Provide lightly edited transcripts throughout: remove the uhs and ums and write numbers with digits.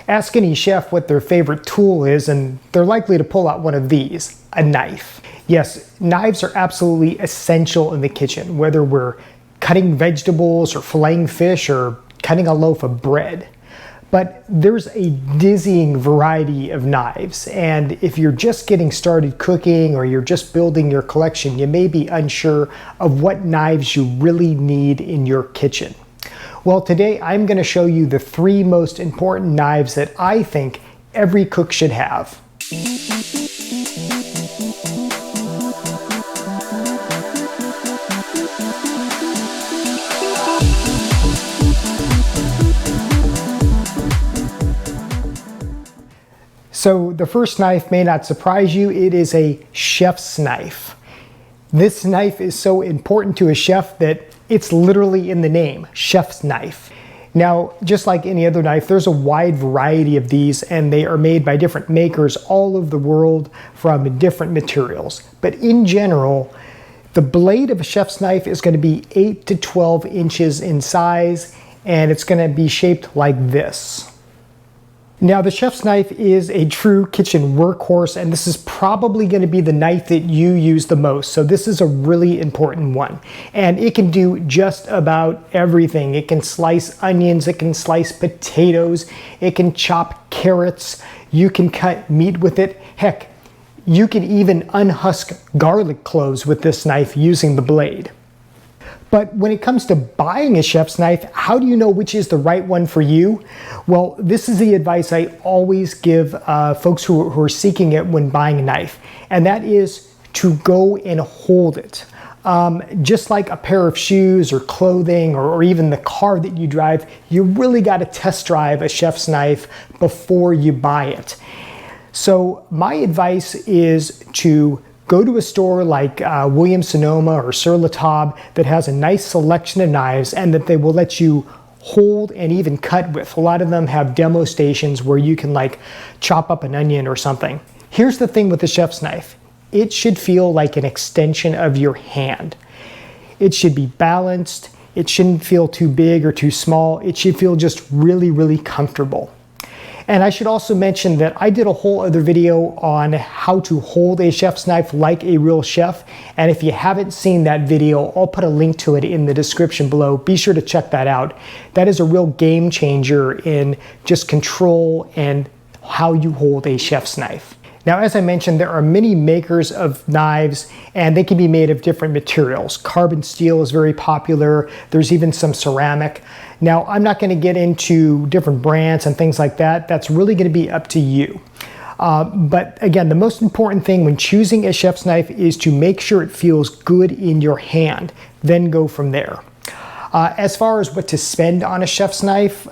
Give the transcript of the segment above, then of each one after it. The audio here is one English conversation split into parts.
Ask any chef what their favorite tool is, and they're likely to pull out one of these, a knife. Yes, knives are absolutely essential in the kitchen, whether we're cutting vegetables or filleting fish or cutting a loaf of bread. But there's a dizzying variety of knives, and if you're just getting started cooking or you're just building your collection, you may be unsure of what knives you really need in your kitchen. Well, today I'm going to show you the 3 most important knives that I think every cook should have. So the first knife may not surprise you, it is a chef's knife. This knife is so important to a chef that it's literally in the name, chef's knife. Now, just like any other knife, there's a wide variety of these, and they are made by different makers all over the world from different materials. But in general, the blade of a chef's knife is going to be 8 to 12 inches in size, and it's going to be shaped like this. Now, the chef's knife is a true kitchen workhorse, and this is probably going to be the knife that you use the most. So this is a really important one. And it can do just about everything. It can slice onions, it can slice potatoes, it can chop carrots, you can cut meat with it. Heck, you can even unhusk garlic cloves with this knife using the blade. But when it comes to buying a chef's knife, how do you know which is the right one for you? Well, this is the advice I always give folks who are seeking it when buying a knife, and that is to go and hold it. Just like a pair of shoes or clothing or even the car that you drive, you really got to test drive a chef's knife before you buy it. So my advice is to go to a store like Williams-Sonoma or Sur La Table that has a nice selection of knives and that they will let you hold and even cut with. A lot of them have demo stations where you can like chop up an onion or something. Here's the thing with the chef's knife. It should feel like an extension of your hand. It should be balanced. It shouldn't feel too big or too small. It should feel just really, really comfortable. And I should also mention that I did a whole other video on how to hold a chef's knife like a real chef. And if you haven't seen that video, I'll put a link to it in the description below. Be sure to check that out. That is a real game changer in just control and how you hold a chef's knife. Now, as I mentioned, there are many makers of knives, and they can be made of different materials. Carbon steel is very popular. There's even some ceramic. Now, I'm not going to get into different brands and things like that. That's really going to be up to you. But again, the most important thing when choosing a chef's knife is to make sure it feels good in your hand, then go from there. As far as what to spend on a chef's knife,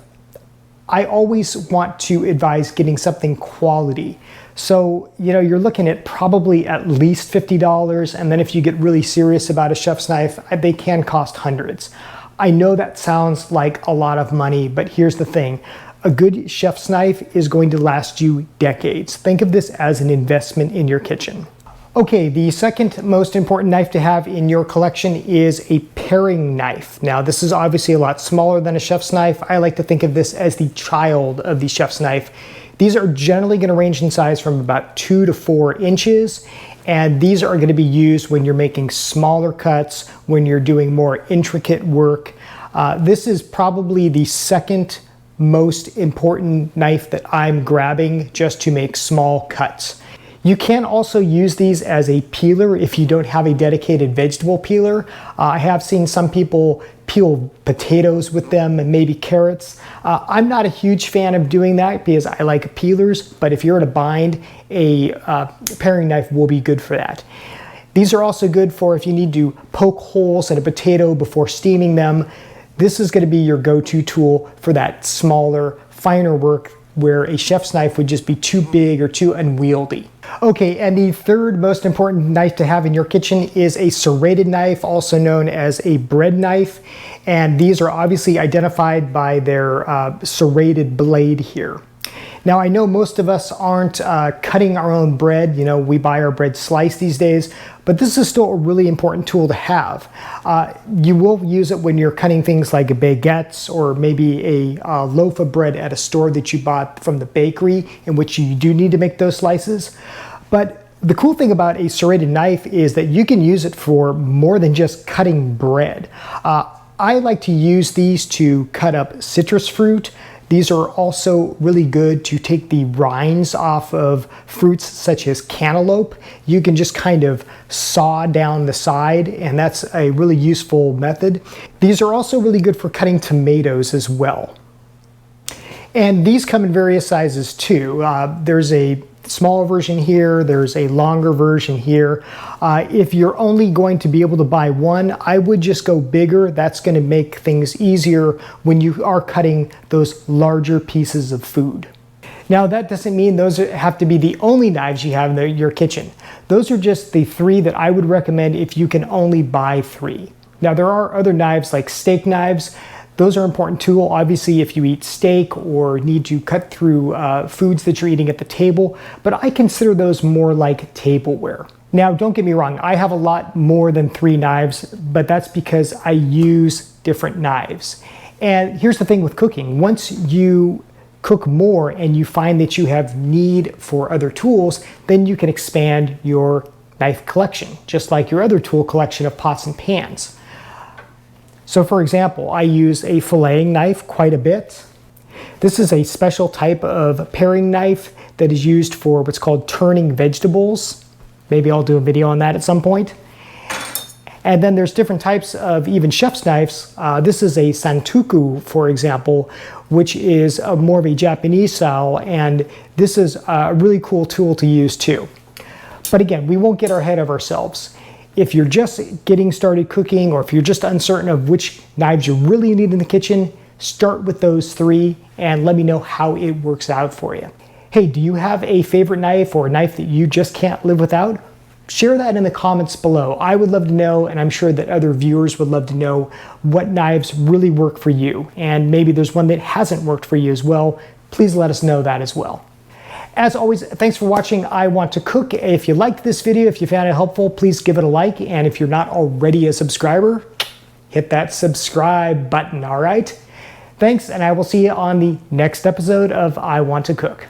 I always want to advise getting something quality. So, you're looking at probably at least $50, and then if you get really serious about a chef's knife, they can cost hundreds. I know that sounds like a lot of money, but here's the thing. A good chef's knife is going to last you decades. Think of this as an investment in your kitchen. Okay, the second most important knife to have in your collection is a paring knife. Now, this is obviously a lot smaller than a chef's knife. I like to think of this as the child of the chef's knife. These are generally going to range in size from about 2 to 4 inches, and these are going to be used when you're making smaller cuts, when you're doing more intricate work. This is probably the second most important knife that I'm grabbing just to make small cuts. You can also use these as a peeler if you don't have a dedicated vegetable peeler. I have seen some people peel potatoes with them and maybe carrots. I'm not a huge fan of doing that because I like peelers, but if you're in a bind, a paring knife will be good for that. These are also good for if you need to poke holes in a potato before steaming them. This is going to be your go-to tool for that smaller, finer work where a chef's knife would just be too big or too unwieldy. Okay, and the third most important knife to have in your kitchen is a serrated knife, also known as a bread knife. And these are obviously identified by their serrated blade here. Now, I know most of us aren't cutting our own bread. You know, we buy our bread sliced these days, but this is still a really important tool to have. You will use it when you're cutting things like baguettes or maybe a loaf of bread at a store that you bought from the bakery, in which you do need to make those slices. But the cool thing about a serrated knife is that you can use it for more than just cutting bread. I like to use these to cut up citrus fruit. These are also really good to take the rinds off of fruits such as cantaloupe. You can just kind of saw down the side, and that's a really useful method. These are also really good for cutting tomatoes as well. And these come in various sizes too. There's a smaller version here, there's a longer version here. If you're only going to be able to buy one, I would just go bigger. That's going to make things easier when you are cutting those larger pieces of food. Now, that doesn't mean those have to be the only knives you have in your kitchen. Those are just the 3 that I would recommend if you can only buy 3. Now, there are other knives like steak knives. Those are an important tool, obviously, if you eat steak or need to cut through foods that you're eating at the table, but I consider those more like tableware. Now, don't get me wrong, I have a lot more than 3 knives, but that's because I use different knives. And here's the thing with cooking. Once you cook more and you find that you have need for other tools, then you can expand your knife collection, just like your other tool collection of pots and pans. So for example, I use a filleting knife quite a bit. This is a special type of paring knife that is used for what's called turning vegetables. Maybe I'll do a video on that at some point. And then there's different types of even chef's knives. This is a santoku, for example, which is more of a Japanese style, and this is a really cool tool to use too. But again, we won't get ahead of ourselves. If you're just getting started cooking, or if you're just uncertain of which knives you really need in the kitchen, start with those 3 and let me know how it works out for you. Hey, do you have a favorite knife or a knife that you just can't live without? Share that in the comments below. I would love to know, and I'm sure that other viewers would love to know what knives really work for you. And maybe there's one that hasn't worked for you as well. Please let us know that as well. As always, thanks for watching I Want to Cook. If you liked this video, if you found it helpful, please give it a like. And if you're not already a subscriber, hit that subscribe button, all right? Thanks, and I will see you on the next episode of I Want to Cook.